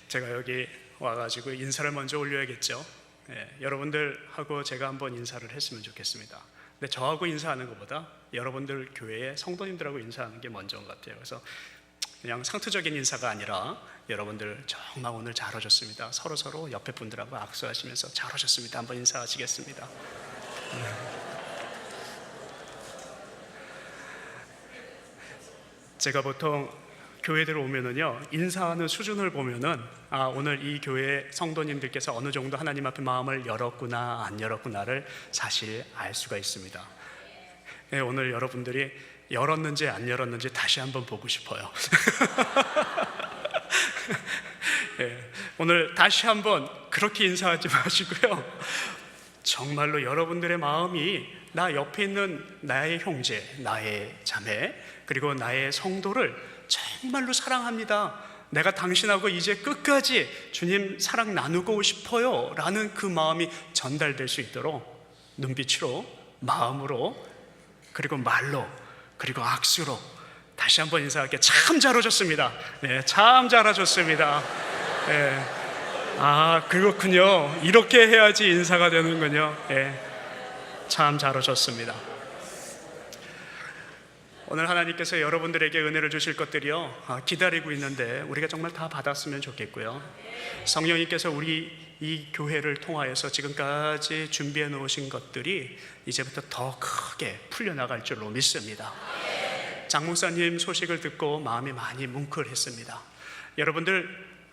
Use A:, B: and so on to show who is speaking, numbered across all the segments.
A: 제가 여기 와가지고 인사를 먼저 올려야겠죠. 여러분들하고 제가 한번 인사를 했으면 좋겠습니다. 근데 저하고 인사하는 것보다 여러분들 교회의 성도님들하고 인사하는 게 먼저인 것 같아요. 그래서 그냥 상투적인 인사가 아니라 여러분들 정말 오늘 잘 오셨습니다. 서로 옆에 분들하고 악수하시면서 잘 오셨습니다. 한번 인사하시겠습니다. 제가 보통 교회들 오면은요, 인사하는 수준을 보면은 오늘 이 교회 성도님들께서 어느 정도 하나님 앞에 마음을 열었구나 안 열었구나를 사실 알 수가 있습니다. 오늘 여러분들이 열었는지 안 열었는지 다시 한번 보고 싶어요. 오늘 다시 한번 그렇게 인사하지 마시고요, 정말로 여러분들의 마음이 나 옆에 있는 나의 형제, 나의 자매, 그리고 나의 성도를 정말로 사랑합니다, 내가 당신하고 이제 끝까지 주님 사랑 나누고 싶어요 라는 그 마음이 전달될 수 있도록 눈빛으로, 마음으로, 그리고 말로, 그리고 악수로 다시 한번 인사할게요. 참 잘 오셨습니다. 참 잘 오셨습니다. 그렇군요. 이렇게 해야지 인사가 되는군요. 참 잘 오셨습니다. 오늘 하나님께서 여러분들에게 은혜를 주실 것들이요, 기다리고 있는데 우리가 정말 다 받았으면 좋겠고요, 성령님께서 우리 이 교회를 통하여서 지금까지 준비해 놓으신 것들이 이제부터 더 크게 풀려나갈 줄로 믿습니다. 장 목사님 소식을 듣고 마음이 많이 뭉클했습니다. 여러분들,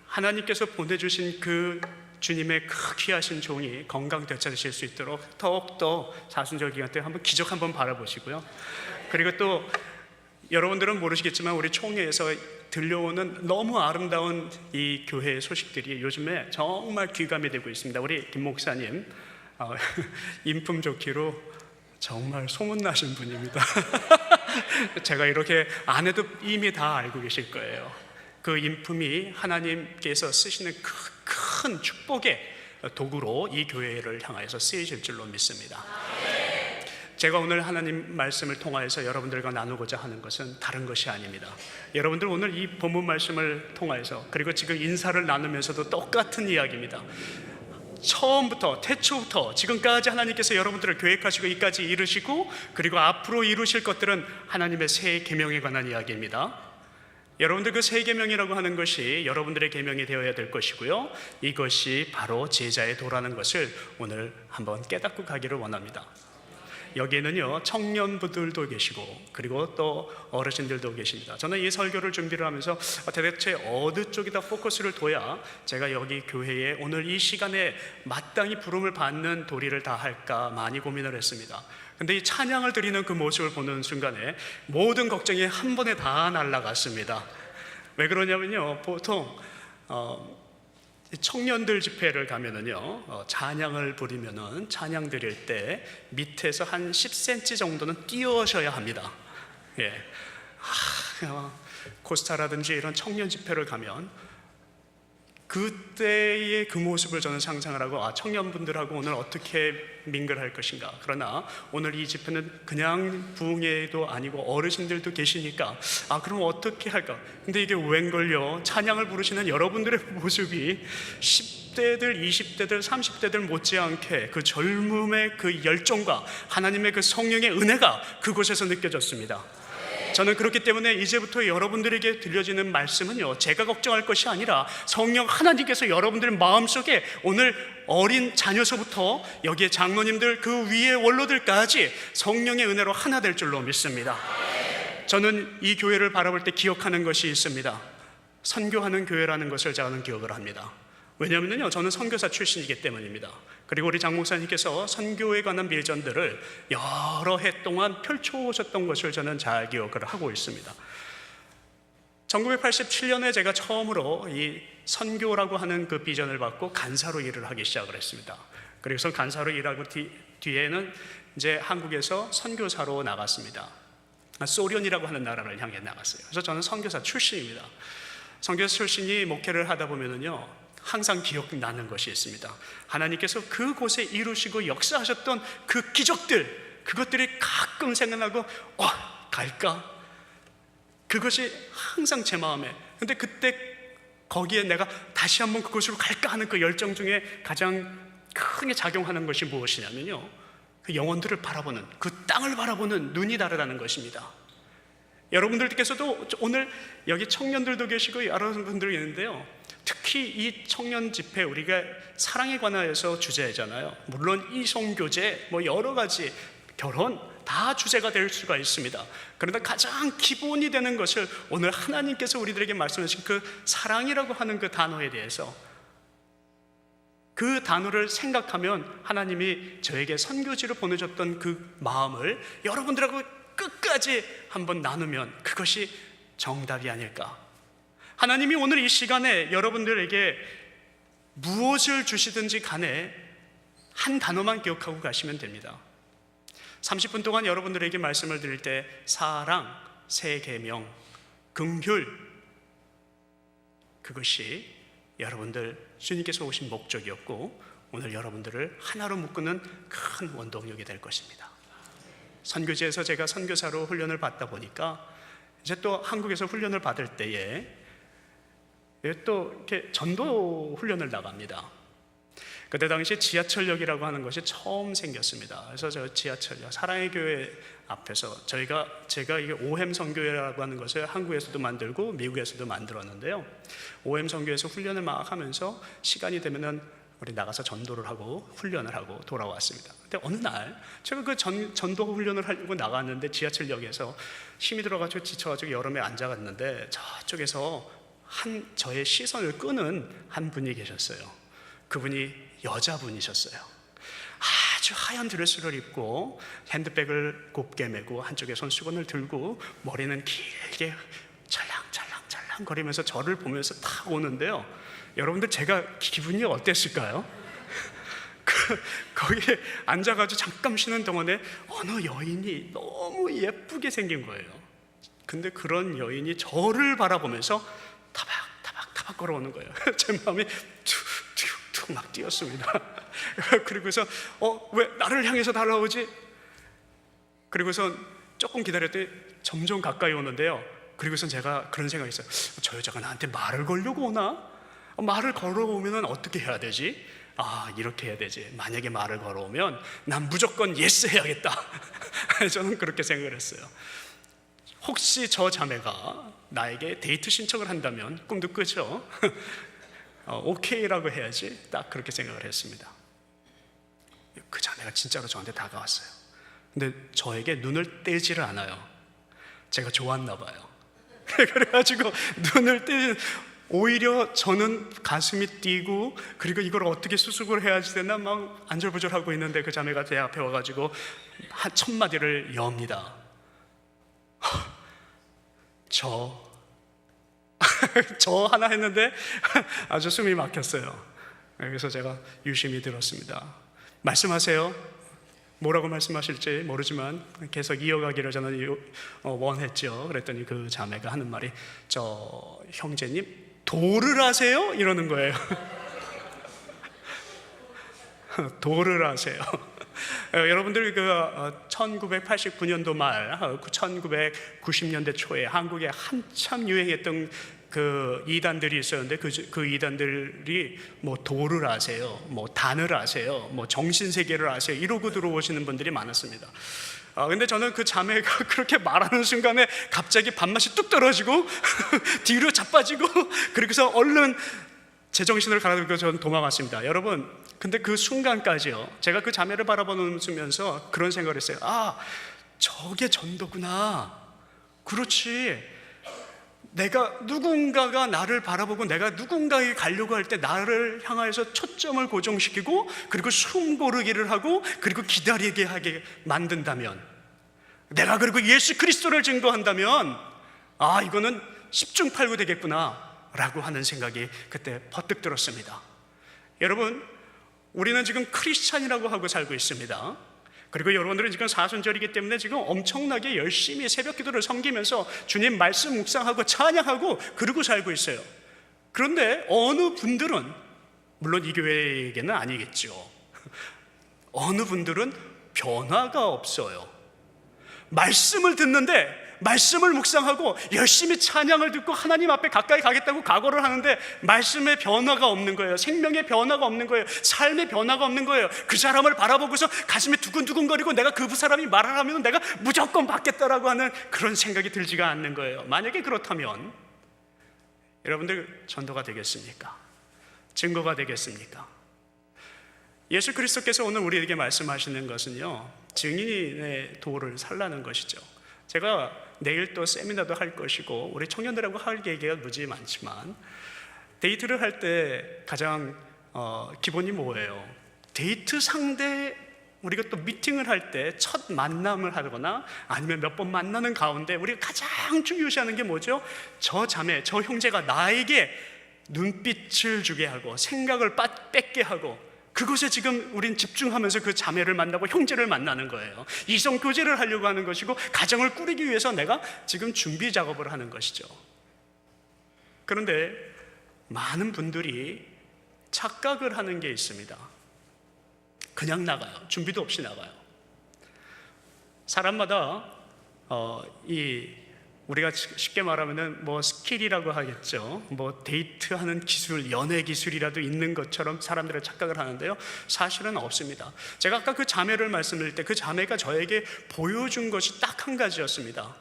A: 하나님께서 보내주신 그 주님의 그 귀하신 종이 건강 되찾으실 수 있도록 더욱더 사순절 기간 때 한번 기적 한번 바라보시고요, 그리고 또 여러분들은 모르시겠지만 우리 총회에서 들려오는 너무 아름다운 이 교회의 소식들이 요즘에 정말 귀감이 되고 있습니다. 우리 김 목사님 인품 좋기로 정말 소문나신 분입니다. 제가 이렇게 안 해도 이미 다 알고 계실 거예요. 그 인품이 하나님께서 쓰시는 큰 축복의 도구로 이 교회를 향하여서 쓰이실 줄로 믿습니다. 제가 오늘 하나님 말씀을 통하여서 여러분들과 나누고자 하는 것은 다른 것이 아닙니다. 여러분들 오늘 이 본문 말씀을 통하여서, 그리고 지금 인사를 나누면서도 똑같은 이야기입니다. 처음부터 태초부터 지금까지 하나님께서 여러분들을 계획하시고 이까지 이루시고, 그리고 앞으로 이루실 것들은 하나님의 새 계명에 관한 이야기입니다. 여러분들 그 새 계명이라고 하는 것이 여러분들의 계명이 되어야 될 것이고요, 이것이 바로 제자의 도라는 것을 오늘 한번 깨닫고 가기를 원합니다. 여기에는요, 청년부들도 계시고 그리고 또 어르신들도 계십니다. 저는 이 설교를 준비를 하면서 대체 어느 쪽에다 포커스를 둬야 제가 여기 교회에 오늘 이 시간에 마땅히 부름을 받는 도리를 다 할까 많이 고민을 했습니다. 근데 이 찬양을 드리는 그 모습을 보는 순간에 모든 걱정이 한 번에 다 날아갔습니다. 왜 그러냐면요, 보통 청년들 집회를 가면은요, 찬양을 부리면은 찬양 드릴 때 밑에서 한 10cm 정도는 띄우셔야 합니다. 코스타라든지 이런 청년 집회를 가면 그때의 그 모습을 저는 상상을 하고, 청년분들하고 오늘 어떻게 민글할 것인가. 그러나 오늘 이 집회는 그냥 부흥회도 아니고 어르신들도 계시니까 그럼 어떻게 할까. 근데 이게 웬걸요, 찬양을 부르시는 여러분들의 모습이 10대들, 20대들, 30대들 못지않게 그 젊음의 그 열정과 하나님의 그 성령의 은혜가 그곳에서 느껴졌습니다. 저는 그렇기 때문에 이제부터 여러분들에게 들려지는 말씀은요, 제가 걱정할 것이 아니라 성령 하나님께서 여러분들의 마음속에 오늘 어린 자녀서부터 여기에 장로님들, 그 위에 원로들까지 성령의 은혜로 하나 될 줄로 믿습니다. 저는 이 교회를 바라볼 때 기억하는 것이 있습니다. 선교하는 교회라는 것을 저는 기억을 합니다. 왜냐하면요, 저는 선교사 출신이기 때문입니다. 그리고 우리 장 목사님께서 선교에 관한 비전들을 여러 해 동안 펼쳐오셨던 것을 저는 잘 기억을 하고 있습니다. 1987년에 제가 처음으로 이 선교라고 하는 그 비전을 받고 간사로 일을 하기 시작을 했습니다. 그래서 간사로 일하고 뒤에는 이제 한국에서 선교사로 나갔습니다. 소련이라고 하는 나라를 향해 나갔어요. 그래서 저는 선교사 출신입니다. 선교사 출신이 목회를 하다 보면은요, 항상 기억나는 것이 있습니다. 하나님께서 그곳에 이루시고 역사하셨던 그 기적들, 그것들이 가끔 생각나고 갈까? 그것이 항상 제 마음에. 근데 그때 거기에 내가 다시 한번 그곳으로 갈까 하는 그 열정 중에 가장 크게 작용하는 것이 무엇이냐면요, 그 영혼들을 바라보는, 그 땅을 바라보는 눈이 다르다는 것입니다. 여러분들께서도 오늘 여기 청년들도 계시고 여러 분들이 있는데요, 특히 이 청년 집회 우리가 사랑에 관하여서 주제잖아요. 물론 이성교제, 여러 가지 결혼 다 주제가 될 수가 있습니다. 그런데 가장 기본이 되는 것을 오늘 하나님께서 우리들에게 말씀하신 그 사랑이라고 하는 그 단어에 대해서, 그 단어를 생각하면 하나님이 저에게 선교지로 보내줬던 그 마음을 여러분들하고 끝까지 한번 나누면 그것이 정답이 아닐까. 하나님이 오늘 이 시간에 여러분들에게 무엇을 주시든지 간에 한 단어만 기억하고 가시면 됩니다. 30분 동안 여러분들에게 말씀을 드릴 때 사랑, 세 계명, 긍휼, 그것이 여러분들 주님께서 오신 목적이었고 오늘 여러분들을 하나로 묶는 큰 원동력이 될 것입니다. 선교지에서 제가 선교사로 훈련을 받다 보니까 이제 또 한국에서 훈련을 받을 때에 또 이렇게 전도 훈련을 나갑니다. 그때 당시 지하철역이라고 하는 것이 처음 생겼습니다. 그래서 저 지하철역 사랑의 교회 앞에서 제가 이게 오햄 선교회라고 하는 것을 한국에서도 만들고 미국에서도 만들었는데요, 오햄 선교회에서 훈련을 막 하면서 시간이 되면은 우리 나가서 전도를 하고 훈련을 하고 돌아왔습니다. 근데 어느 날 제가 그 전도 훈련을 하려고 나갔는데 지하철역에서 힘이 들어가지고 지쳐가지고 여름에 앉아갔는데 저쪽에서 저의 시선을 끄는 한 분이 계셨어요. 그분이 여자분이셨어요. 아주 하얀 드레스를 입고 핸드백을 곱게 메고 한쪽에 손수건을 들고 머리는 길게 찰랑찰랑 거리면서 저를 보면서 탁 오는데요, 여러분들 제가 기분이 어땠을까요? 거기에 앉아가지고 잠깐 쉬는 동안에 어느 여인이 너무 예쁘게 생긴 거예요. 근데 그런 여인이 저를 바라보면서 타박 걸어오는 거예요. 제 마음이 툭툭툭 막 뛰었습니다. 그리고서 왜 나를 향해서 달려오지? 그리고선 조금 기다렸더니 점점 가까이 오는데요, 그리고선 제가 그런 생각이 있어요. 저 여자가 나한테 말을 걸려고 오나? 말을 걸어오면 어떻게 해야 되지? 이렇게 해야 되지. 만약에 말을 걸어오면 난 무조건 예스 해야겠다. 저는 그렇게 생각을 했어요. 혹시 저 자매가 나에게 데이트 신청을 한다면 꿈도 끄죠. 오케이라고 해야지. 딱 그렇게 생각을 했습니다. 그 자매가 진짜로 저한테 다가왔어요. 근데 저에게 눈을 떼지를 않아요. 제가 좋았나 봐요. 그래가지고 눈을 떼지, 오히려 저는 가슴이 뛰고, 그리고 이걸 어떻게 수습을 해야지 되나 막 안절부절하고 있는데 그 자매가 제 앞에 와가지고 한 첫 마디를 여옵니다. 저 하나 했는데 아주 숨이 막혔어요. 그래서 제가 유심히 들었습니다. 말씀하세요. 뭐라고 말씀하실지 모르지만 계속 이어가기를 저는 원했죠. 그랬더니 그 자매가 하는 말이, 저 형제님 도를 아세요? 이러는 거예요. 도를 아세요. 여러분들 1989년도 말 1990년대 초에 한국에 한참 유행했던 그 이단들이 있었는데 그 이단들이 도를 아세요, 단을 아세요, 정신세계를 아세요 이러고 들어오시는 분들이 많았습니다. 근데 저는 그 자매가 그렇게 말하는 순간에 갑자기 밥맛이 뚝 떨어지고 뒤로 자빠지고, 그리고서 얼른 제정신을 가라앉고 저는 도망갔습니다. 여러분, 근데 그 순간까지요, 제가 그 자매를 바라보면서 그런 생각을 했어요. 저게 전도구나. 그렇지, 누군가가 나를 바라보고 내가 누군가에게 가려고 할 때 나를 향해서 초점을 고정시키고, 그리고 숨 고르기를 하고, 그리고 기다리게 하게 만든다면, 내가 그리고 예수 그리스도를 증거한다면 이거는 십중팔구 되겠구나 라고 하는 생각이 그때 퍼뜩 들었습니다. 여러분, 우리는 지금 크리스찬이라고 하고 살고 있습니다. 그리고 여러분들은 지금 사순절이기 때문에 지금 엄청나게 열심히 새벽 기도를 섬기면서 주님 말씀 묵상하고 찬양하고 그러고 살고 있어요. 그런데 어느 분들은, 물론 이 교회에게는 아니겠죠, 어느 분들은 변화가 없어요. 말씀을 듣는데 말씀을 묵상하고 열심히 찬양을 듣고 하나님 앞에 가까이 가겠다고 각오를 하는데 말씀의 변화가 없는 거예요. 생명의 변화가 없는 거예요. 삶의 변화가 없는 거예요. 그 사람을 바라보고서 가슴이 두근두근거리고 내가 그 사람이 말을 하면 내가 무조건 받겠다라고 하는 그런 생각이 들지가 않는 거예요. 만약에 그렇다면 여러분들 전도가 되겠습니까? 증거가 되겠습니까? 예수 그리스도께서 오늘 우리에게 말씀하시는 것은요, 증인의 도를 살라는 것이죠. 제가 내일 또 세미나도 할 것이고 우리 청년들하고 할 얘기가 무지 많지만, 데이트를 할 때 가장 기본이 뭐예요? 데이트 상대, 우리가 또 미팅을 할 때 첫 만남을 하거나 아니면 몇 번 만나는 가운데 우리가 가장 중요시하는 게 뭐죠? 저 자매, 저 형제가 나에게 눈빛을 주게 하고 생각을 뺏게 하고, 그것에 지금 우린 집중하면서 그 자매를 만나고 형제를 만나는 거예요. 이성 교제를 하려고 하는 것이고 가정을 꾸리기 위해서 내가 지금 준비 작업을 하는 것이죠. 그런데 많은 분들이 착각을 하는 게 있습니다. 그냥 나가요. 준비도 없이 나가요. 사람마다 우리가 쉽게 말하면은 뭐 스킬이라고 하겠죠. 뭐 데이트하는 기술, 연애 기술이라도 있는 것처럼 사람들은 착각을 하는데요, 사실은 없습니다. 제가 아까 그 자매를 말씀드릴 때 그 자매가 저에게 보여준 것이 딱 한 가지였습니다.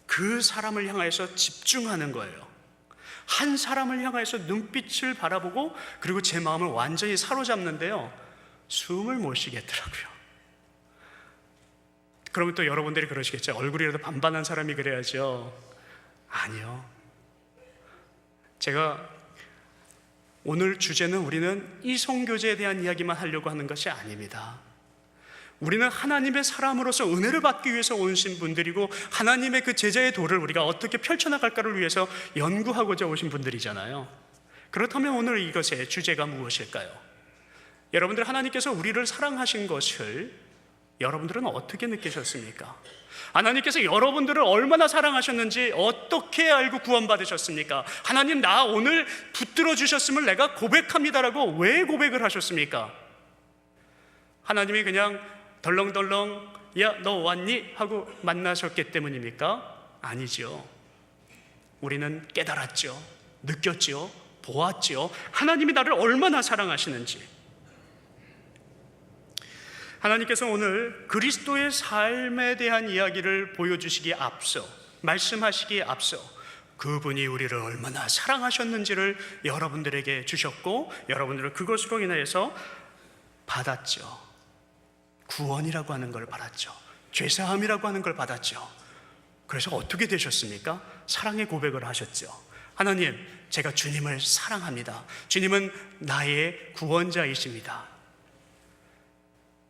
A: 그 사람을 향해서 집중하는 거예요. 한 사람을 향해서 눈빛을 바라보고, 그리고 제 마음을 완전히 사로잡는데요, 숨을 못 쉬겠더라고요. 그러면 또 여러분들이 그러시겠죠. 얼굴이라도 반반한 사람이 그래야죠. 아니요. 제가 오늘 주제는 우리는 이성교제에 대한 이야기만 하려고 하는 것이 아닙니다. 우리는 하나님의 사람으로서 은혜를 받기 위해서 오신 분들이고, 하나님의 그 제자의 도를 우리가 어떻게 펼쳐나갈까를 위해서 연구하고자 오신 분들이잖아요. 그렇다면 오늘 이것의 주제가 무엇일까요? 여러분들, 하나님께서 우리를 사랑하신 것을 여러분들은 어떻게 느끼셨습니까? 하나님께서 여러분들을 얼마나 사랑하셨는지 어떻게 알고 구원받으셨습니까? 하나님, 나 오늘 붙들어 주셨음을 내가 고백합니다라고 왜 고백을 하셨습니까? 하나님이 그냥 덜렁덜렁 야, 너 왔니? 하고 만나셨기 때문입니까? 아니죠. 우리는 깨달았죠. 느꼈죠. 보았죠. 하나님이 나를 얼마나 사랑하시는지. 하나님께서 오늘 그리스도의 삶에 대한 이야기를 보여주시기에 앞서, 말씀하시기에 앞서 그분이 우리를 얼마나 사랑하셨는지를 여러분들에게 주셨고, 여러분들은 그것으로 인해서 받았죠. 구원이라고 하는 걸 받았죠. 죄사함이라고 하는 걸 받았죠. 그래서 어떻게 되셨습니까? 사랑의 고백을 하셨죠. 하나님, 제가 주님을 사랑합니다. 주님은 나의 구원자이십니다.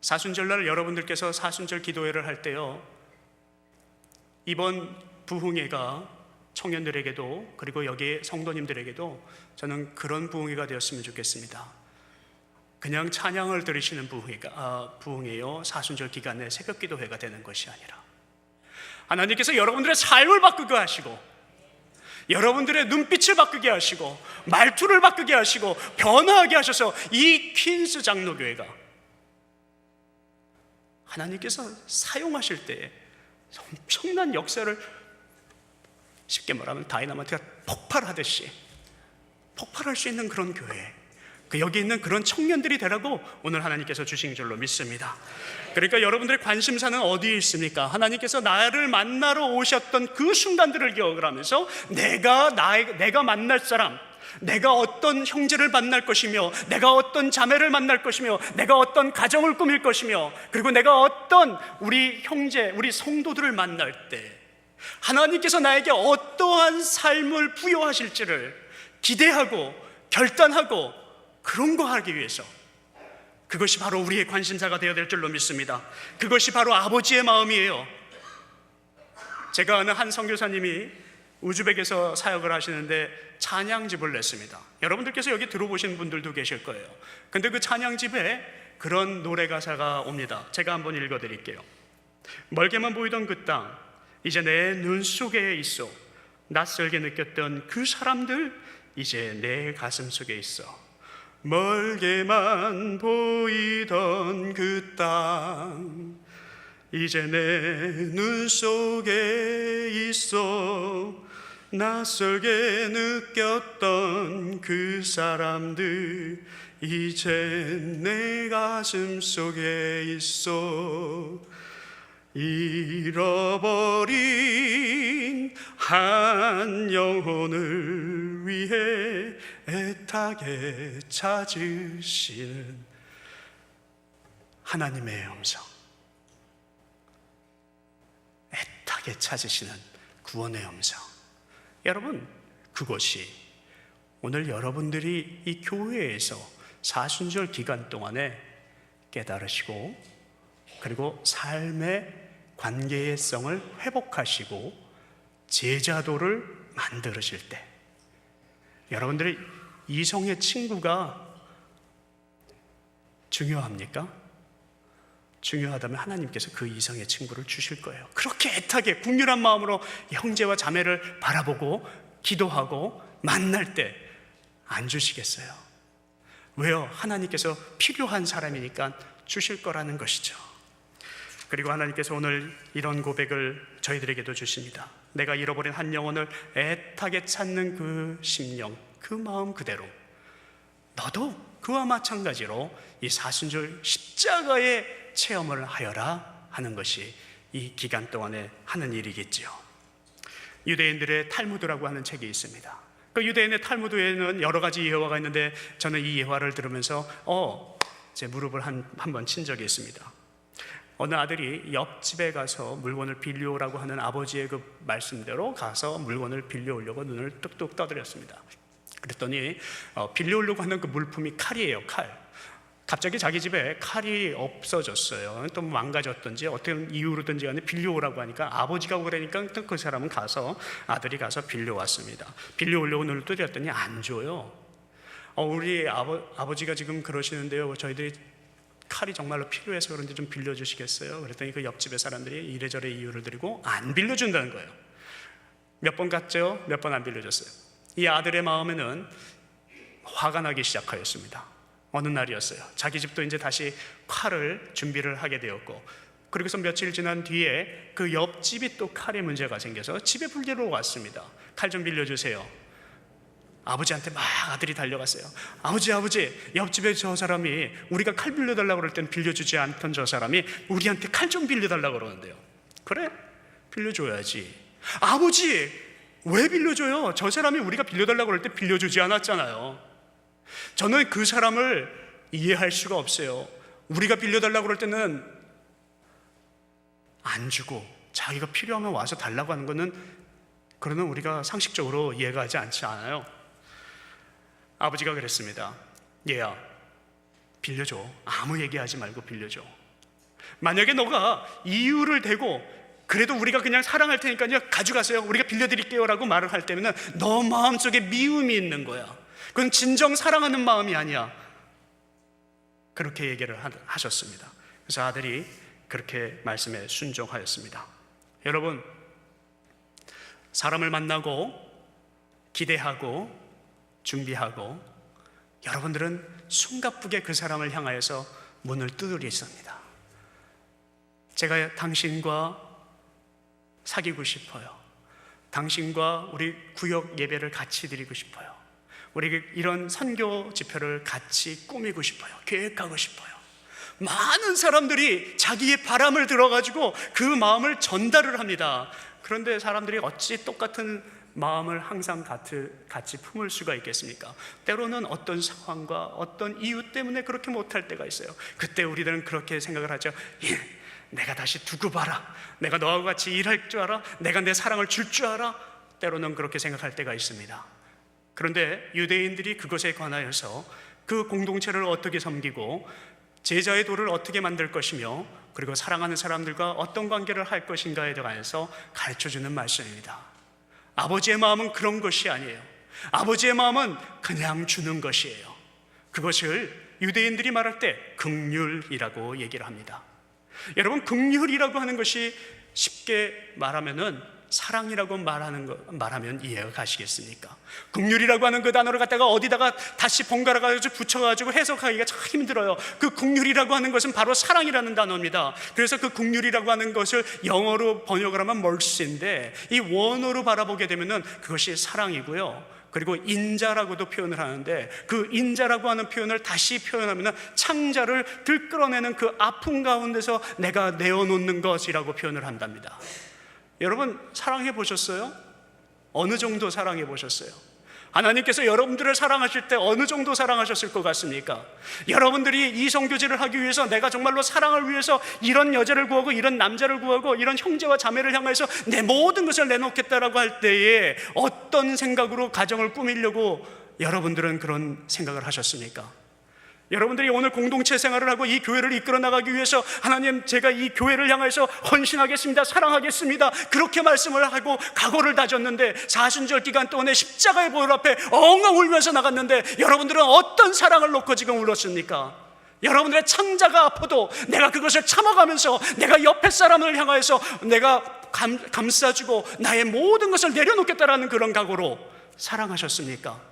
A: 사순절날 여러분들께서 사순절 기도회를 할 때요, 이번 부흥회가 청년들에게도, 그리고 여기 성도님들에게도 저는 그런 부흥회가 되었으면 좋겠습니다. 그냥 찬양을 들으시는 부흥회요, 사순절 기간 내 새벽 기도회가 되는 것이 아니라 하나님께서 여러분들의 삶을 바꾸게 하시고, 여러분들의 눈빛을 바꾸게 하시고, 말투를 바꾸게 하시고, 변화하게 하셔서 이 퀸스 장로교회가 하나님께서 사용하실 때 엄청난 역사를, 쉽게 말하면 다이너마이트가 폭발하듯이 폭발할 수 있는 그런 교회, 여기 있는 그런 청년들이 되라고 오늘 하나님께서 주신 줄로 믿습니다. 그러니까 여러분들의 관심사는 어디에 있습니까? 하나님께서 나를 만나러 오셨던 그 순간들을 기억을 하면서 내가 만날 사람, 내가 어떤 형제를 만날 것이며, 내가 어떤 자매를 만날 것이며, 내가 어떤 가정을 꾸밀 것이며, 그리고 내가 어떤 우리 형제, 우리 성도들을 만날 때 하나님께서 나에게 어떠한 삶을 부여하실지를 기대하고 결단하고 그런 거 하기 위해서, 그것이 바로 우리의 관심사가 되어야 될 줄로 믿습니다. 그것이 바로 아버지의 마음이에요. 제가 아는 한 선교사님이 우즈벡에서 사역을 하시는데 찬양집을 냈습니다. 여러분들께서 여기 들어보신 분들도 계실 거예요. 근데 그 찬양집에 그런 노래 가사가 옵니다. 제가 한번 읽어드릴게요. 멀게만 보이던 그 땅, 이제 내 눈 속에 있어. 낯설게 느꼈던 그 사람들, 이제 내 가슴 속에 있어. 멀게만 보이던 그 땅, 이제 내 눈 속에 있어. 낯설게 느꼈던 그 사람들 이제 내 가슴 속에 있어. 잃어버린 한 영혼을 위해 애타게 찾으시는 하나님의 음성, 애타게 찾으시는 구원의 음성. 여러분, 그것이 오늘 여러분들이 이 교회에서 사순절 기간 동안에 깨달으시고, 그리고 삶의 관계의 성을 회복하시고 제자도를 만드실 때, 여러분들의 이성의 친구가 중요합니까? 중요하다면 하나님께서 그 이성의 친구를 주실 거예요. 그렇게 애타게 국률한 마음으로 형제와 자매를 바라보고 기도하고 만날 때 안 주시겠어요? 왜요? 하나님께서 필요한 사람이니까 주실 거라는 것이죠. 그리고 하나님께서 오늘 이런 고백을 저희들에게도 주십니다. 내가 잃어버린 한 영혼을 애타게 찾는 그 심령, 그 마음 그대로 너도 그와 마찬가지로 이 사순절 십자가의 체험을 하여라 하는 것이 이 기간 동안에 하는 일이겠지요. 유대인들의 탈무드라고 하는 책이 있습니다. 그 유대인의 탈무드에는 여러 가지 예화가 있는데, 저는 이 예화를 들으면서 제 무릎을 한 번 친 적이 있습니다. 어느 아들이 옆집에 가서 물건을 빌려오라고 하는 아버지의 그 말씀대로 가서 물건을 빌려오려고 눈을 뚝뚝 떠들였습니다. 그랬더니 빌려오려고 하는 그 물품이 칼이에요. 칼. 갑자기 자기 집에 칼이 없어졌어요. 또 망가졌든지 어떤 이유로든지 간에 빌려오라고 하니까, 아버지가 그러니까 그 사람은 가서, 아들이 가서 빌려왔습니다. 빌려오려고 눈을 뜨렸더니 안 줘요. 우리 아버지가 지금 그러시는데요, 저희들이 칼이 정말로 필요해서 그런데 좀 빌려주시겠어요? 그랬더니 그 옆집의 사람들이 이래저래 이유를 드리고 안 빌려준다는 거예요. 몇 번 갔죠? 몇 번 안 빌려줬어요. 이 아들의 마음에는 화가 나기 시작하였습니다. 어느 날이었어요. 자기 집도 이제 다시 칼을 준비를 하게 되었고, 그리고서 며칠 지난 뒤에 그 옆집이 또 칼에 문제가 생겨서 집에 불리러 왔습니다. 칼 좀 빌려주세요. 아버지한테 막 아들이 달려갔어요. 아버지, 옆집에 저 사람이 우리가 칼 빌려달라고 그럴 땐 빌려주지 않던 저 사람이 우리한테 칼 좀 빌려달라고 그러는데요. 그래? 빌려줘야지. 아버지, 왜 빌려줘요? 저 사람이 우리가 빌려달라고 그럴 때 빌려주지 않았잖아요. 저는 그 사람을 이해할 수가 없어요. 우리가 빌려달라고 그럴 때는 안 주고 자기가 필요하면 와서 달라고 하는 거는, 그러면 우리가 상식적으로 이해가 하지 않지 않아요. 아버지가 그랬습니다. 얘야, 빌려줘. 아무 얘기하지 말고 빌려줘. 만약에 너가 이유를 대고 그래도 우리가 그냥 사랑할 테니까요 가져가세요, 우리가 빌려드릴게요 라고 말을 할 때면 너 마음속에 미움이 있는 거야. 그건 진정 사랑하는 마음이 아니야. 그렇게 얘기를 하셨습니다. 그래서 아들이 그렇게 말씀에 순종하였습니다. 여러분, 사람을 만나고 기대하고 준비하고, 여러분들은 숨가쁘게 그 사람을 향하여서 문을 두드리십니다. 제가 당신과 사귀고 싶어요. 당신과 우리 구역 예배를 같이 드리고 싶어요. 우리 이런 선교 집회를 같이 꾸미고 싶어요. 계획하고 싶어요. 많은 사람들이 자기의 바람을 들어가지고 그 마음을 전달을 합니다. 그런데 사람들이 어찌 똑같은 마음을 항상 같이 품을 수가 있겠습니까? 때로는 어떤 상황과 어떤 이유 때문에 그렇게 못할 때가 있어요. 그때 우리들은 그렇게 생각을 하죠. 내가 다시 두고 봐라. 내가 너하고 같이 일할 줄 알아? 내가 내 사랑을 줄 줄 알아? 때로는 그렇게 생각할 때가 있습니다. 그런데 유대인들이 그것에 관하여서 그 공동체를 어떻게 섬기고 제자의 도를 어떻게 만들 것이며, 그리고 사랑하는 사람들과 어떤 관계를 할 것인가에 대해서 가르쳐주는 말씀입니다. 아버지의 마음은 그런 것이 아니에요. 아버지의 마음은 그냥 주는 것이에요. 그것을 유대인들이 말할 때 긍휼이라고 얘기를 합니다. 여러분, 긍휼이라고 하는 것이 쉽게 말하면은 사랑이라고 말하면 이해가 가시겠습니까? 긍휼이라고 하는 그 단어를 갖다가 어디다가 다시 번갈아 가지고 붙여가지고 해석하기가 참 힘들어요. 그 긍휼이라고 하는 것은 바로 사랑이라는 단어입니다. 그래서 그 긍휼이라고 하는 것을 영어로 번역을 하면 mercy인데, 이 원어로 바라보게 되면은 그것이 사랑이고요. 그리고 인자라고도 표현을 하는데, 그 인자라고 하는 표현을 다시 표현하면 창자를 들끓어내는 그 아픔 가운데서 내가 내어놓는 것이라고 표현을 한답니다. 여러분, 사랑해 보셨어요? 어느 정도 사랑해 보셨어요? 하나님께서 여러분들을 사랑하실 때 어느 정도 사랑하셨을 것 같습니까? 여러분들이 이성교제를 하기 위해서, 내가 정말로 사랑을 위해서 이런 여자를 구하고 이런 남자를 구하고 이런 형제와 자매를 향해서 내 모든 것을 내놓겠다라고 할 때에 어떤 생각으로 가정을 꾸미려고 여러분들은 그런 생각을 하셨습니까? 여러분들이 오늘 공동체 생활을 하고 이 교회를 이끌어 나가기 위해서, 하나님, 제가 이 교회를 향해서 헌신하겠습니다, 사랑하겠습니다, 그렇게 말씀을 하고 각오를 다졌는데, 사순절 기간 동안에 십자가의 보혈 앞에 엉엉 울면서 나갔는데, 여러분들은 어떤 사랑을 놓고 지금 울었습니까? 여러분들의 창자가 아파도 내가 그것을 참아가면서 내가 옆에 사람을 향해서 내가 감싸주고 나의 모든 것을 내려놓겠다라는 그런 각오로 사랑하셨습니까?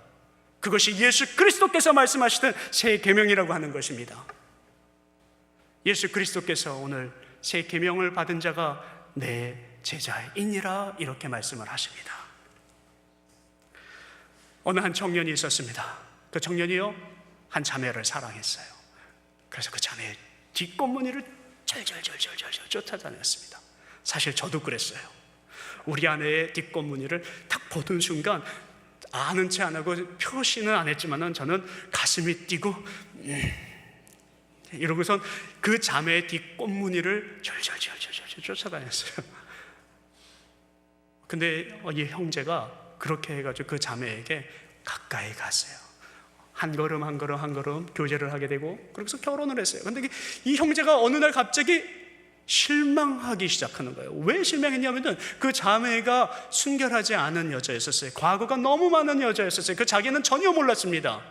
A: 그것이 예수 그리스도께서 말씀하시던 새 계명이라고 하는 것입니다. 예수 그리스도께서 오늘 새 계명을 받은 자가 내 제자이니라, 이렇게 말씀을 하십니다. 어느 한 청년이 있었습니다. 그 청년이요, 한 자매를 사랑했어요. 그래서 그 자매의 뒷꽃무늬를 절절절절절 쫓아다녔습니다. 사실 저도 그랬어요. 우리 아내의 뒷꽃무늬를 딱 보던 순간 아는 체 안 하고 표시는 안 했지만은 저는 가슴이 뛰고 이러고선 그 자매의 뒷꽃무늬를 절절절절절 쫓아다녔어요. 근데 이 형제가 그렇게 해가지고 그 자매에게 가까이 갔어요. 한 걸음 한 걸음 한 걸음 교제를 하게 되고, 그래서 결혼을 했어요. 근데 이 형제가 어느 날 갑자기 실망하기 시작하는 거예요. 왜 실망했냐면은 그 자매가 순결하지 않은 여자였었어요. 과거가 너무 많은 여자였었어요. 그 자기는 전혀 몰랐습니다.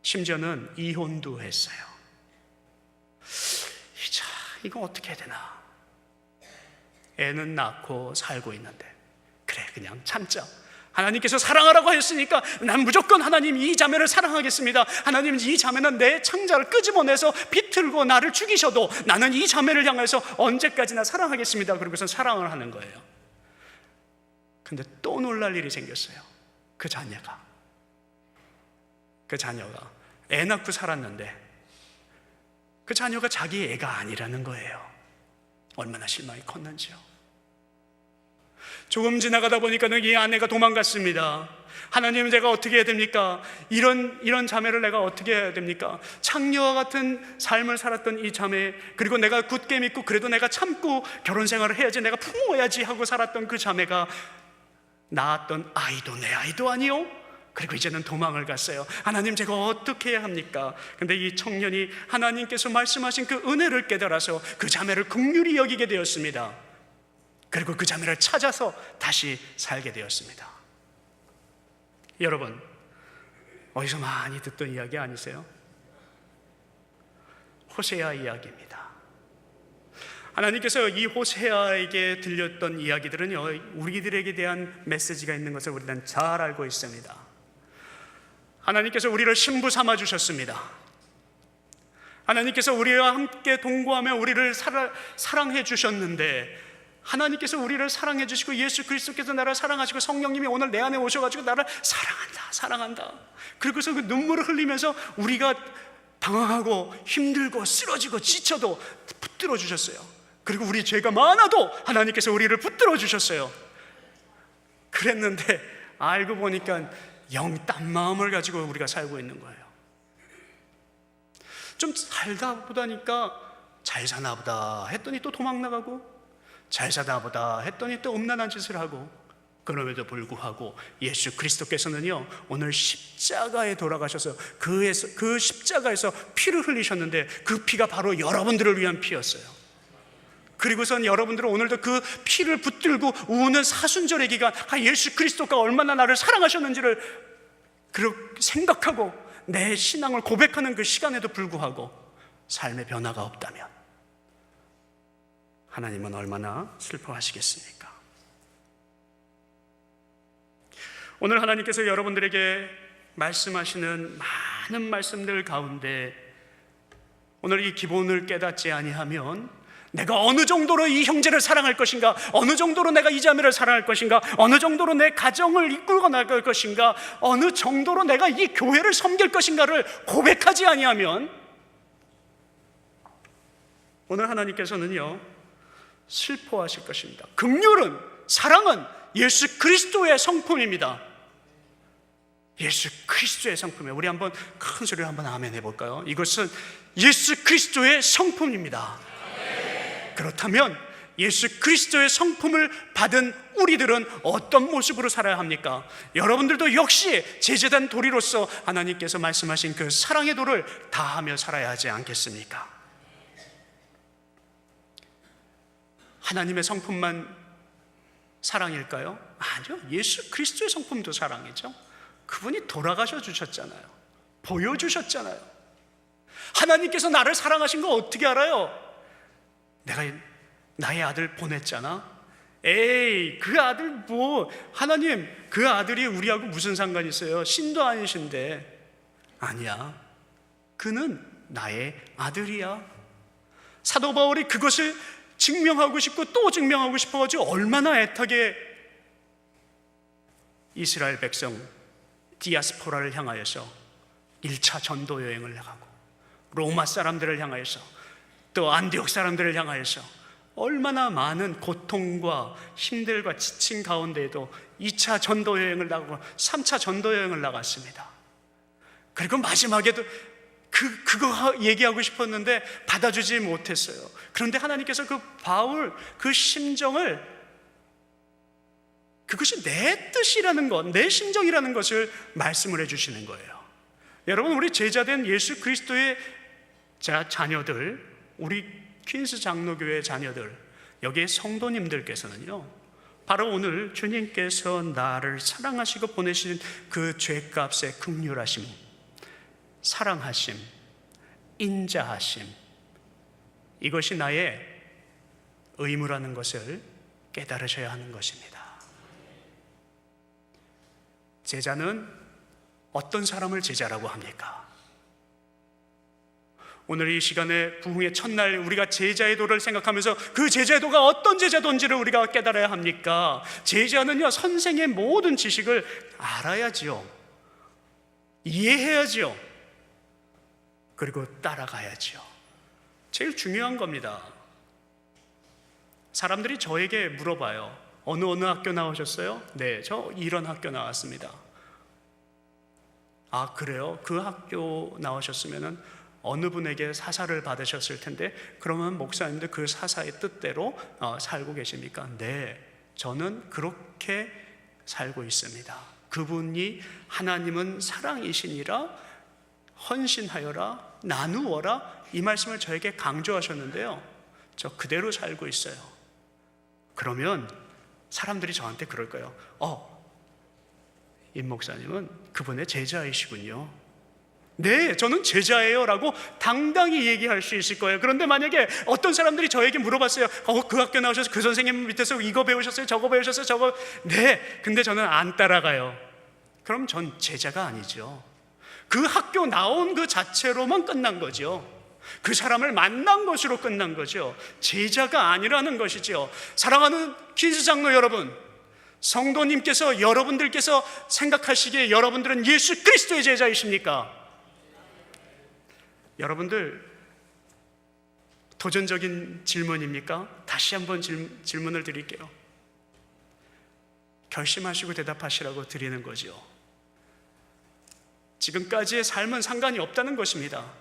A: 심지어는 이혼도 했어요. 이거 어떻게 해야 되나? 애는 낳고 살고 있는데, 그래, 그냥 참자. 하나님께서 사랑하라고 했으니까 난 무조건 하나님 이 자매를 사랑하겠습니다. 하나님, 이 자매는 내 창자를 끄집어내서 비틀고 나를 죽이셔도 나는 이 자매를 향해서 언제까지나 사랑하겠습니다. 그러고서 사랑을 하는 거예요. 근데 또 놀랄 일이 생겼어요. 그 자녀가 애 낳고 살았는데 그 자녀가 자기 애가 아니라는 거예요. 얼마나 실망이 컸는지요. 조금 지나가다 보니까는 이 아내가 도망갔습니다. 하나님, 제가 어떻게 해야 됩니까? 이런 자매를 내가 어떻게 해야 됩니까? 창녀와 같은 삶을 살았던 이 자매, 그리고 내가 굳게 믿고 그래도 내가 참고 결혼 생활을 해야지, 내가 품어야지 하고 살았던 그 자매가 낳았던 아이도 내 아이도 아니요? 그리고 이제는 도망을 갔어요. 하나님, 제가 어떻게 해야 합니까? 근데 이 청년이 하나님께서 말씀하신 그 은혜를 깨달아서 그 자매를 긍휼히 여기게 되었습니다. 그리고 그 자매를 찾아서 다시 살게 되었습니다. 여러분, 어디서 많이 듣던 이야기 아니세요? 호세아 이야기입니다. 하나님께서 이 호세아에게 들렸던 이야기들은요, 우리들에게 대한 메시지가 있는 것을 우리는 잘 알고 있습니다. 하나님께서 우리를 신부 삼아 주셨습니다. 하나님께서 우리와 함께 동거하며 우리를 사랑해 주셨는데, 하나님께서 우리를 사랑해 주시고 예수 그리스도께서 나를 사랑하시고 성령님이 오늘 내 안에 오셔가지고 나를 사랑한다. 그리고서 그 눈물을 흘리면서 우리가 방황하고 힘들고 쓰러지고 지쳐도 붙들어 주셨어요. 그리고 우리 죄가 많아도 하나님께서 우리를 붙들어 주셨어요. 그랬는데 알고 보니까 영 딴 마음을 가지고 우리가 살고 있는 거예요. 좀 살다 보다니까 잘 사나 보다 했더니 또 도망 나가고, 잘 사다 보다 했더니 또 음란한 짓을 하고, 그럼에도 불구하고 예수 그리스도께서는요, 오늘 십자가에 돌아가셔서 그 십자가에서 피를 흘리셨는데 그 피가 바로 여러분들을 위한 피였어요. 그리고선 여러분들은 오늘도 그 피를 붙들고 우는 사순절의 기간, 예수 그리스도가 얼마나 나를 사랑하셨는지를 그렇게 생각하고 내 신앙을 고백하는 그 시간에도 불구하고 삶의 변화가 없다면, 하나님은 얼마나 슬퍼하시겠습니까? 오늘 하나님께서 여러분들에게 말씀하시는 많은 말씀들 가운데 오늘 이 기본을 깨닫지 아니하면 내가 어느 정도로 이 형제를 사랑할 것인가, 어느 정도로 내가 이 자매를 사랑할 것인가, 어느 정도로 내 가정을 이끌고 나갈 것인가, 어느 정도로 내가 이 교회를 섬길 것인가를 고백하지 아니하면 오늘 하나님께서는요 슬퍼하실 것입니다. 긍휼은, 사랑은 예수 그리스도의 성품입니다. 예수 그리스도의 성품이에요. 우리 한번 큰 소리로 한번 아멘 해볼까요? 이것은 예수 그리스도의 성품입니다. 그렇다면 예수 그리스도의 성품을 받은 우리들은 어떤 모습으로 살아야 합니까? 여러분들도 역시 제재된 도리로서 하나님께서 말씀하신 그 사랑의 도를 다하며 살아야 하지 않겠습니까? 하나님의 성품만 사랑일까요? 아니요, 예수 그리스도의 성품도 사랑이죠. 그분이 돌아가셔 주셨잖아요. 보여주셨잖아요. 하나님께서 나를 사랑하신 거 어떻게 알아요? 내가 나의 아들 보냈잖아. 에이, 그 아들 뭐, 하나님 그 아들이 우리하고 무슨 상관이 있어요? 신도 아니신데. 아니야, 그는 나의 아들이야. 사도 바울이 그것을 증명하고 싶고 또 증명하고 싶어가지고 얼마나 애타게 이스라엘 백성 디아스포라를 향하여서 1차 전도 여행을 나가고 로마 사람들을 향하여서 또 안디옥 사람들을 향하여서 얼마나 많은 고통과 힘들과 지친 가운데에도 2차 전도 여행을 나가고 3차 전도 여행을 나갔습니다. 그리고 마지막에도 그거 얘기하고 싶었는데 받아주지 못했어요. 그런데 하나님께서 그 바울 그 심정을, 그것이 내 뜻이라는 것, 내 심정이라는 것을 말씀을 해주시는 거예요. 여러분, 우리 제자된 예수 그리스도의 자녀들, 우리 퀸스 장로교회 자녀들, 여기에 성도님들께서는요 바로 오늘 주님께서 나를 사랑하시고 보내신 그 죄값의 긍휼하심, 사랑하심, 인자하심, 이것이 나의 의무라는 것을 깨달으셔야 하는 것입니다. 제자는 어떤 사람을 제자라고 합니까? 오늘 이 시간에 부흥의 첫날 우리가 제자의 도를 생각하면서 그 제자의 도가 어떤 제자도인지를 우리가 깨달아야 합니까? 제자는요 선생의 모든 지식을 알아야지요, 이해해야지요, 그리고 따라가야지요. 제일 중요한 겁니다. 사람들이 저에게 물어봐요. 어느 학교 나오셨어요? 네, 저 이런 학교 나왔습니다. 아, 그래요? 그 학교 나오셨으면 어느 분에게 사사를 받으셨을 텐데 그러면 목사님도 그 사사의 뜻대로 살고 계십니까? 네, 저는 그렇게 살고 있습니다. 그분이 하나님은 사랑이시니라, 헌신하여라, 나누어라, 이 말씀을 저에게 강조하셨는데요, 저 그대로 살고 있어요. 그러면 사람들이 저한테 그럴 거예요. 임 목사님은 그분의 제자이시군요. 네, 저는 제자예요 라고 당당히 얘기할 수 있을 거예요. 그런데 만약에 어떤 사람들이 저에게 물어봤어요. 그 학교 나오셔서 그 선생님 밑에서 이거 배우셨어요? 저거 배우셨어요? 저거. 네, 근데 저는 안 따라가요. 그럼 전 제자가 아니죠. 그 학교 나온 그 자체로만 끝난 거죠. 그 사람을 만난 것으로 끝난 거죠. 제자가 아니라는 것이죠. 사랑하는 퀸스 장로 여러분, 성도님께서, 여러분들께서 생각하시기에 여러분들은 예수 그리스도의 제자이십니까? 여러분들 도전적인 질문입니까? 다시 한번 질문을 드릴게요. 결심하시고 대답하시라고 드리는 거죠. 지금까지의 삶은 상관이 없다는 것입니다.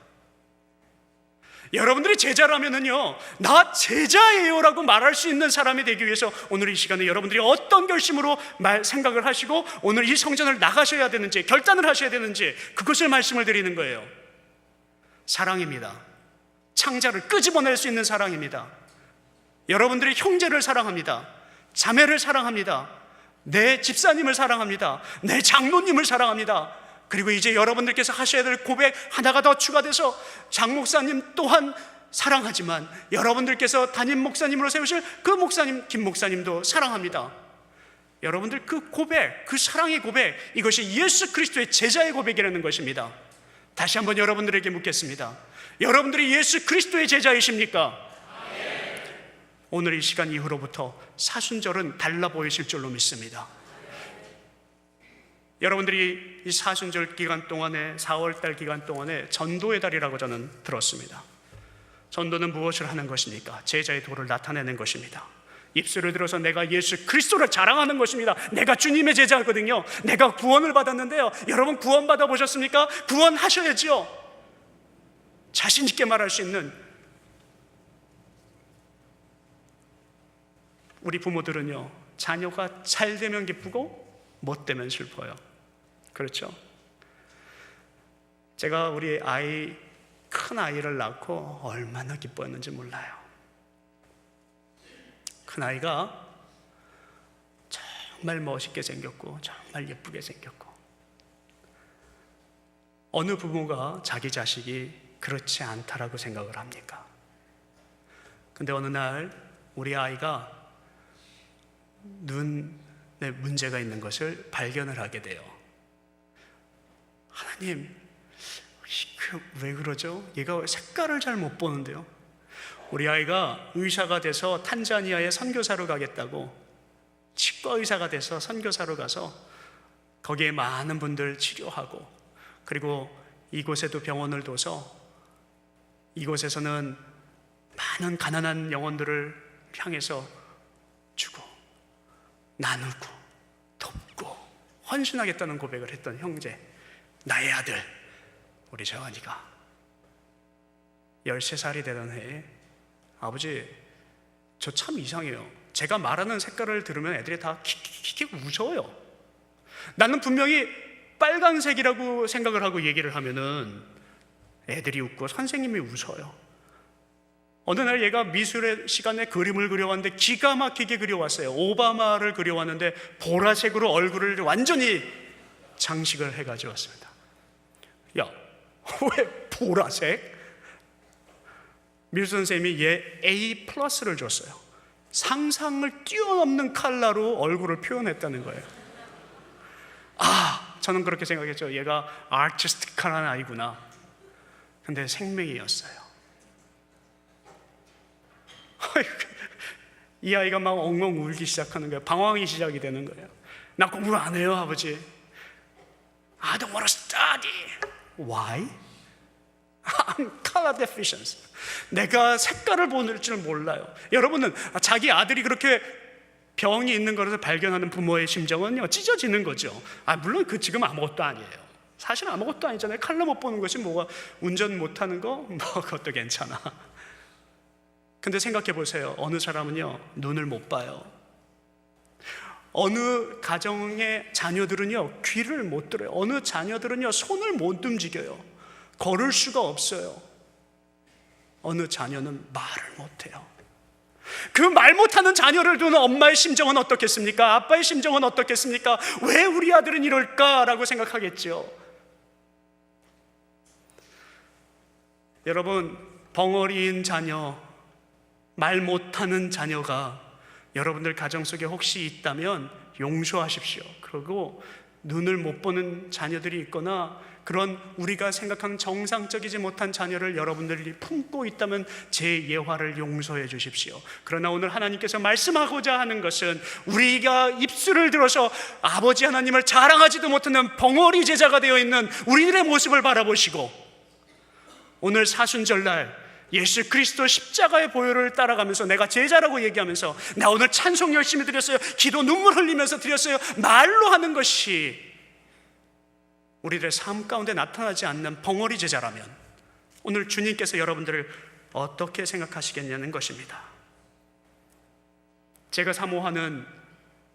A: 여러분들이 제자라면은요, 나 제자예요 라고 말할 수 있는 사람이 되기 위해서 오늘 이 시간에 여러분들이 어떤 결심으로 생각을 하시고 오늘 이 성전을 나가셔야 되는지, 결단을 하셔야 되는지, 그것을 말씀을 드리는 거예요. 사랑입니다. 창자를 끄집어낼 수 있는 사랑입니다. 여러분들이 형제를 사랑합니다. 자매를 사랑합니다. 내 집사님을 사랑합니다. 내 장로님을 사랑합니다. 그리고 이제 여러분들께서 하셔야 될 고백 하나가 더 추가돼서 장 목사님 또한 사랑하지만 여러분들께서 담임 목사님으로 세우실 그 목사님, 김 목사님도 사랑합니다. 여러분들 그 고백, 그 사랑의 고백, 이것이 예수 그리스도의 제자의 고백이라는 것입니다. 다시 한번 여러분들에게 묻겠습니다. 여러분들이 예수 그리스도의 제자이십니까? 오늘 이 시간 이후로부터 사순절은 달라 보이실 줄로 믿습니다. 여러분들이 이 사순절 기간 동안에, 4월달 기간 동안에 전도의 달이라고 저는 들었습니다. 전도는 무엇을 하는 것입니까? 제자의 도를 나타내는 것입니다. 입술을 들어서 내가 예수 그리스도를 자랑하는 것입니다. 내가 주님의 제자거든요. 내가 구원을 받았는데요. 여러분 구원 받아보셨습니까? 구원하셔야지요. 자신 있게 말할 수 있는 우리 부모들은요, 자녀가 잘 되면 기쁘고 못 되면 슬퍼요. 그렇죠? 제가 우리 아이, 큰 아이를 낳고 얼마나 기뻐했는지 몰라요. 큰 아이가 정말 멋있게 생겼고 정말 예쁘게 생겼고, 어느 부모가 자기 자식이 그렇지 않다라고 생각을 합니까? 근데 어느 날 우리 아이가 눈에 문제가 있는 것을 발견을 하게 돼요. 하나님, 왜 그러죠? 얘가 색깔을 잘 못 보는데요. 우리 아이가 의사가 돼서 탄자니아에 선교사로 가겠다고, 치과 의사가 돼서 선교사로 가서 거기에 많은 분들 치료하고, 그리고 이곳에도 병원을 둬서 이곳에서는 많은 가난한 영혼들을 향해서 주고 나누고 돕고 헌신하겠다는 고백을 했던 형제, 나의 아들 우리 정환이가 13살이 되던 해에, 아버지 저 참 이상해요. 제가 말하는 색깔을 들으면 애들이 다 킥킥킥 웃어요. 나는 분명히 빨간색이라고 생각을 하고 얘기를 하면은 애들이 웃고 선생님이 웃어요. 어느 날 얘가 미술의 시간에 그림을 그려왔는데 기가 막히게 그려왔어요. 오바마를 그려왔는데 보라색으로 얼굴을 완전히 장식을 해가지고 왔습니다. 야, 왜 보라색? 미술 선생님이 얘 A+를 줬어요. 상상을 뛰어넘는 컬러로 얼굴을 표현했다는 거예요. 아, 저는 그렇게 생각했죠. 얘가 아티스틱한 아이구나. 근데 생명이었어요. 이 아이가 막 엉엉 울기 시작하는 거예요. 방황이 시작이 되는 거예요. 나 공부 안 해요, 아버지. I don't want to study. Why? I'm color deficient. 내가 색깔을 보는 줄 몰라요. 여러분은 자기 아들이 그렇게 병이 있는 것을 발견하는 부모의 심정은요, 찢어지는 거죠. 물론 그 지금 아무것도 아니에요. 사실 아무것도 아니잖아요. 칼로 못 보는 것이 뭐가, 운전 못하는 거? 뭐 그것도 괜찮아. 근데 생각해 보세요. 어느 사람은요, 눈을 못 봐요. 어느 가정의 자녀들은요, 귀를 못 들어요. 어느 자녀들은요, 손을 못 움직여요. 걸을 수가 없어요. 어느 자녀는 말을 못해요. 그 말 못하는 자녀를 두는 엄마의 심정은 어떻겠습니까? 아빠의 심정은 어떻겠습니까? 왜 우리 아들은 이럴까라고 생각하겠죠. 여러분, 벙어리인 자녀, 말 못하는 자녀가 여러분들 가정 속에 혹시 있다면 용서하십시오. 그리고 눈을 못 보는 자녀들이 있거나 그런 우리가 생각하는 정상적이지 못한 자녀를 여러분들이 품고 있다면 제 예화를 용서해 주십시오. 그러나 오늘 하나님께서 말씀하고자 하는 것은 우리가 입술을 들어서 아버지 하나님을 자랑하지도 못하는 벙어리 제자가 되어 있는 우리들의 모습을 바라보시고, 오늘 사순절날 예수 그리스도 십자가의 보혈을 따라가면서 내가 제자라고 얘기하면서, 나 오늘 찬송 열심히 드렸어요, 기도 눈물 흘리면서 드렸어요, 말로 하는 것이 우리들의 삶 가운데 나타나지 않는 벙어리 제자라면 오늘 주님께서 여러분들을 어떻게 생각하시겠냐는 것입니다. 제가 사모하는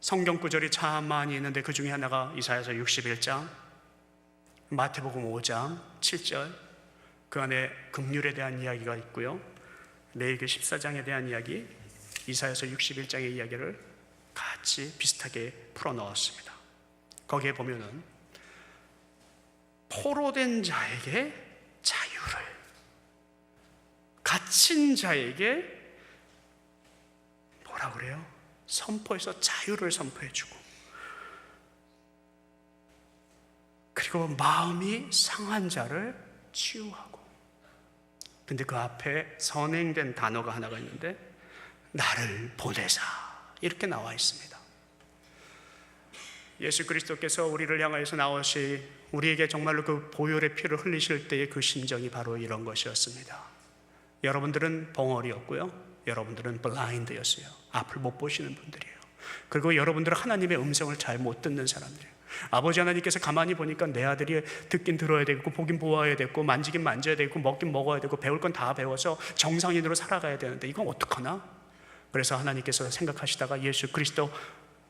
A: 성경 구절이 참 많이 있는데 그 중에 하나가 이사야서 61장, 마태복음 5장 7절, 그 안에 긍휼에 대한 이야기가 있고요, 레위기 14장에 대한 이야기, 이사야서 61장의 이야기를 같이 비슷하게 풀어넣었습니다. 거기에 보면은 포로된 자에게 자유를 갇힌 자에게 뭐라 그래요? 선포해서 자유를 선포해주고, 그리고 마음이 상한 자를 치유하고. 근데 그 앞에 선행된 단어가 하나가 있는데 나를 보내사 이렇게 나와 있습니다. 예수 그리스도께서 우리를 향하여서 나오시 우리에게 정말로 그 보혈의 피를 흘리실 때의 그 심정이 바로 이런 것이었습니다. 여러분들은 벙어리였고요, 여러분들은 블라인드였어요. 앞을 못 보시는 분들이에요. 그리고 여러분들은 하나님의 음성을 잘 못 듣는 사람들이에요. 아버지 하나님께서 가만히 보니까 내 아들이 듣긴 들어야 되고, 보긴 보아야 되고, 만지긴 만져야 되고, 먹긴 먹어야 되고, 배울 건 다 배워서 정상인으로 살아가야 되는데 이건 어떡하나? 그래서 하나님께서 생각하시다가 예수 그리스도,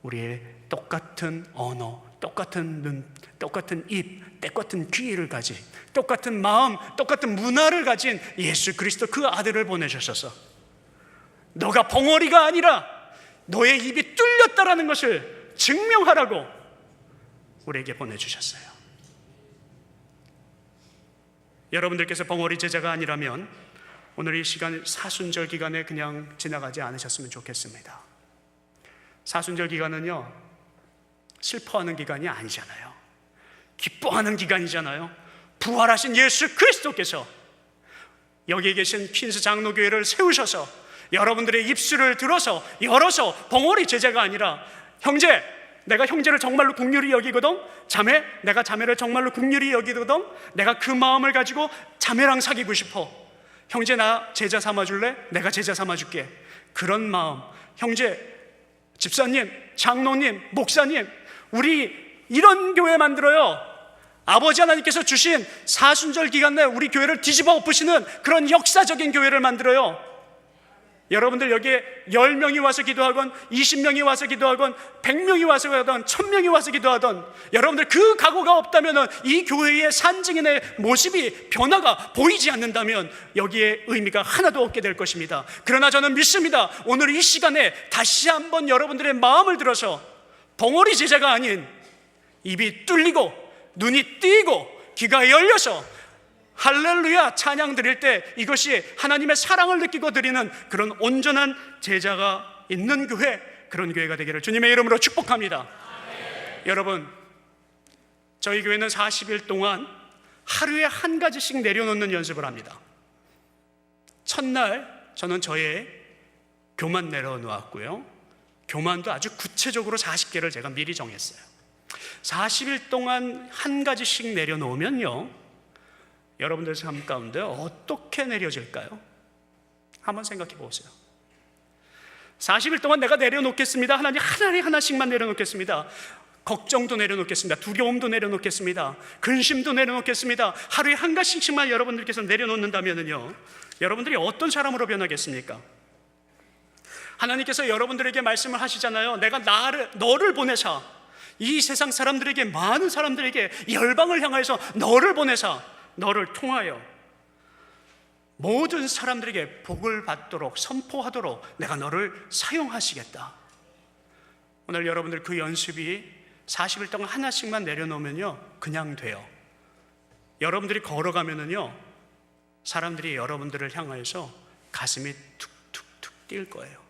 A: 우리의 똑같은 언어, 똑같은 눈, 똑같은 입, 똑같은 귀를 가진, 똑같은 마음, 똑같은 문화를 가진 예수 그리스도 그 아들을 보내주셔서 너가 벙어리가 아니라 너의 입이 뚫렸다라는 것을 증명하라고 우리에게 보내주셨어요. 여러분들께서 벙어리 제자가 아니라면 오늘 이 시간 사순절 기간에 그냥 지나가지 않으셨으면 좋겠습니다. 사순절 기간은요, 슬퍼하는 기간이 아니잖아요. 기뻐하는 기간이잖아요. 부활하신 예수 그리스도께서 여기에 계신 퀸스 장로교회를 세우셔서 여러분들의 입술을 들어서 열어서 벙어리 제자가 아니라, 형제, 내가 형제를 정말로 긍휼히 여기거든, 자매, 내가 자매를 정말로 긍휼히 여기거든, 내가 그 마음을 가지고 자매랑 사귀고 싶어, 형제 나 제자 삼아줄래? 내가 제자 삼아줄게. 그런 마음, 형제, 집사님, 장로님, 목사님, 우리 이런 교회 만들어요. 아버지 하나님께서 주신 사순절 기간 내에 우리 교회를 뒤집어 엎으시는 그런 역사적인 교회를 만들어요. 여러분들 여기에 10명이 와서 기도하건 20명이 와서 기도하건 100명이 와서 기도하건 1000명이 와서 기도하던, 여러분들 그 각오가 없다면, 이 교회의 산증인의 모습이 변화가 보이지 않는다면 여기에 의미가 하나도 없게 될 것입니다. 그러나 저는 믿습니다. 오늘 이 시간에 다시 한번 여러분들의 마음을 들어서 벙어리 제자가 아닌, 입이 뚫리고 눈이 띄고 귀가 열려서 할렐루야 찬양 드릴 때 이것이 하나님의 사랑을 느끼고 드리는 그런 온전한 제자가 있는 교회, 그런 교회가 되기를 주님의 이름으로 축복합니다. 여러분, 저희 교회는 40일 동안 하루에 한 가지씩 내려놓는 연습을 합니다. 첫날 저는 저의 교만 내려놓았고요, 교만도 아주 구체적으로 40개를 제가 미리 정했어요. 40일 동안 한 가지씩 내려놓으면요, 여러분들 삶 가운데 어떻게 내려질까요? 한번 생각해 보세요. 40일 동안 내가 내려놓겠습니다. 하나님 하나씩만 내려놓겠습니다. 걱정도 내려놓겠습니다. 두려움도 내려놓겠습니다. 근심도 내려놓겠습니다. 하루에 한 가지씩만 여러분들께서 내려놓는다면요, 여러분들이 어떤 사람으로 변하겠습니까? 하나님께서 여러분들에게 말씀을 하시잖아요. 내가 너를 보내사 이 세상 사람들에게, 많은 사람들에게, 열방을 향하여서 너를 보내사 너를 통하여 모든 사람들에게 복을 받도록 선포하도록 내가 너를 사용하시겠다. 오늘 여러분들 그 연습이 40일 동안 하나씩만 내려놓으면요, 그냥 돼요. 여러분들이 걸어가면은요, 사람들이 여러분들을 향하여서 가슴이 툭툭툭 뛸 거예요.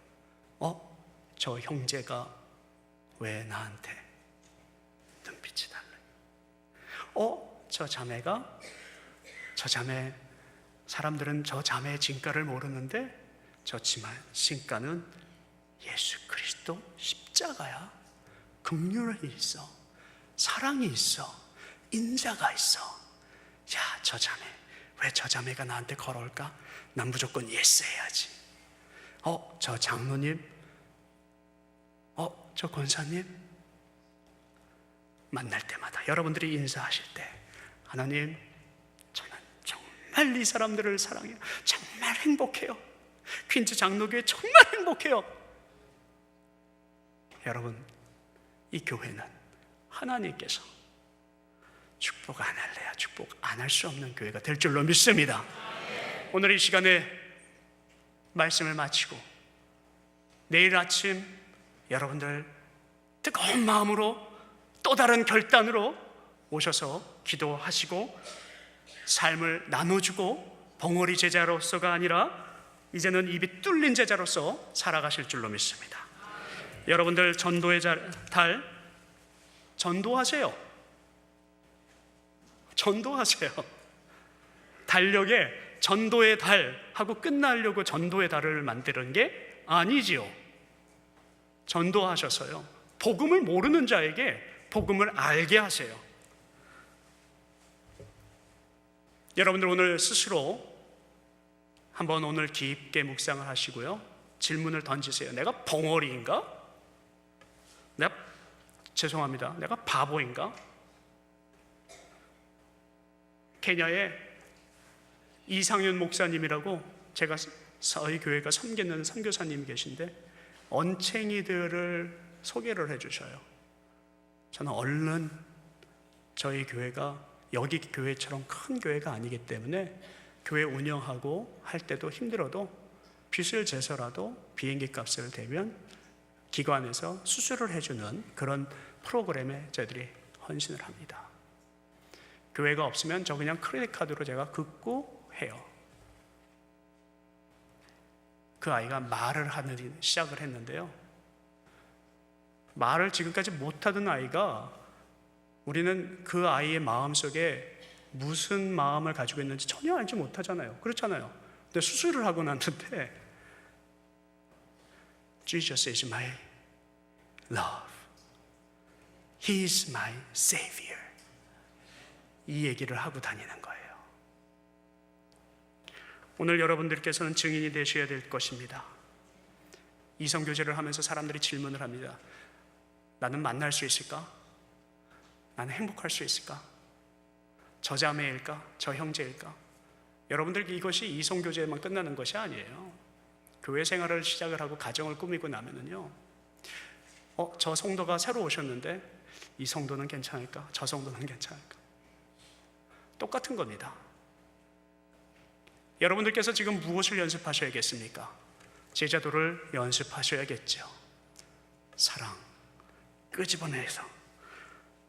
A: 저 형제가 왜 나한테 눈빛이 달라요? 저 자매, 사람들은 저 자매의 진가를 모르는데 저 진가는 예수 그리스도 십자가야. 긍휼이 있어, 사랑이 있어, 인자가 있어. 저 자매, 왜 저 자매가 나한테 걸어올까? 난 무조건 예스 해야지. 저 장로님, 저 권사님, 만날 때마다 여러분들이 인사하실 때, 하나님, 저는 정말 이 사람들을 사랑해요. 정말 행복해요. 퀸즈 장로교회 정말 행복해요. 여러분, 이 교회는 하나님께서 축복 안 할래야 축복 안 할 수 없는 교회가 될 줄로 믿습니다. 오늘 이 시간에 말씀을 마치고 내일 아침 여러분들 뜨거운 마음으로 또 다른 결단으로 오셔서 기도하시고 삶을 나눠주고 벙어리 제자로서가 아니라 이제는 입이 뚫린 제자로서 살아가실 줄로 믿습니다. 여러분들 전도의 달 전도하세요. 전도하세요. 달력에 전도의 달 하고 끝나려고 전도의 달을 만드는 게 아니지요. 전도하셔서요, 복음을 모르는 자에게 복음을 알게 하세요. 여러분들 오늘 스스로 한번 오늘 깊게 묵상을 하시고요, 질문을 던지세요. 내가 벙어리인가? 죄송합니다. 내가 바보인가? 케냐에 이상윤 목사님이라고 제가 저희 교회가 섬기는 선교사님이 계신데 언챙이들을 소개를 해주셔요. 저는 얼른 저희 교회가 여기 교회처럼 큰 교회가 아니기 때문에 교회 운영하고 할 때도 힘들어도 빚을 제서라도 비행기 값을 대면 기관에서 수술을 해주는 그런 프로그램에 저희들이 헌신을 합니다. 교회가 없으면 저 그냥 크레딧 카드로 제가 긋고 해요. 그 아이가 말을 하는 시작을 했는데요, 말을 지금까지 못하던 아이가 우리는 그 아이의 마음속에 무슨 마음을 가지고 있는지 전혀 알지 못하잖아요. 그렇잖아요. 근데 수술을 하고 났는데 Jesus is my love. He is my savior. 이 얘기를 하고 다니는 거예요. 오늘 여러분들께서는 증인이 되셔야 될 것입니다. 이성교제를 하면서 사람들이 질문을 합니다. 나는 만날 수 있을까? 나는 행복할 수 있을까? 저 자매일까? 저 형제일까? 여러분들 이것이 이성교제만 끝나는 것이 아니에요. 교회 생활을 시작을 하고 가정을 꾸미고 나면은요, 저 성도가 새로 오셨는데 이 성도는 괜찮을까? 저 성도는 괜찮을까? 똑같은 겁니다. 여러분들께서 지금 무엇을 연습하셔야겠습니까? 제자도를 연습하셔야겠죠. 사랑, 끄집어내서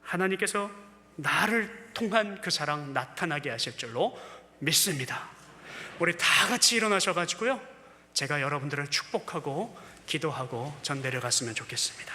A: 하나님께서 나를 통한 그 사랑 나타나게 하실 줄로 믿습니다. 우리 다 같이 일어나셔가지고요, 제가 여러분들을 축복하고 기도하고 전 내려갔으면 좋겠습니다.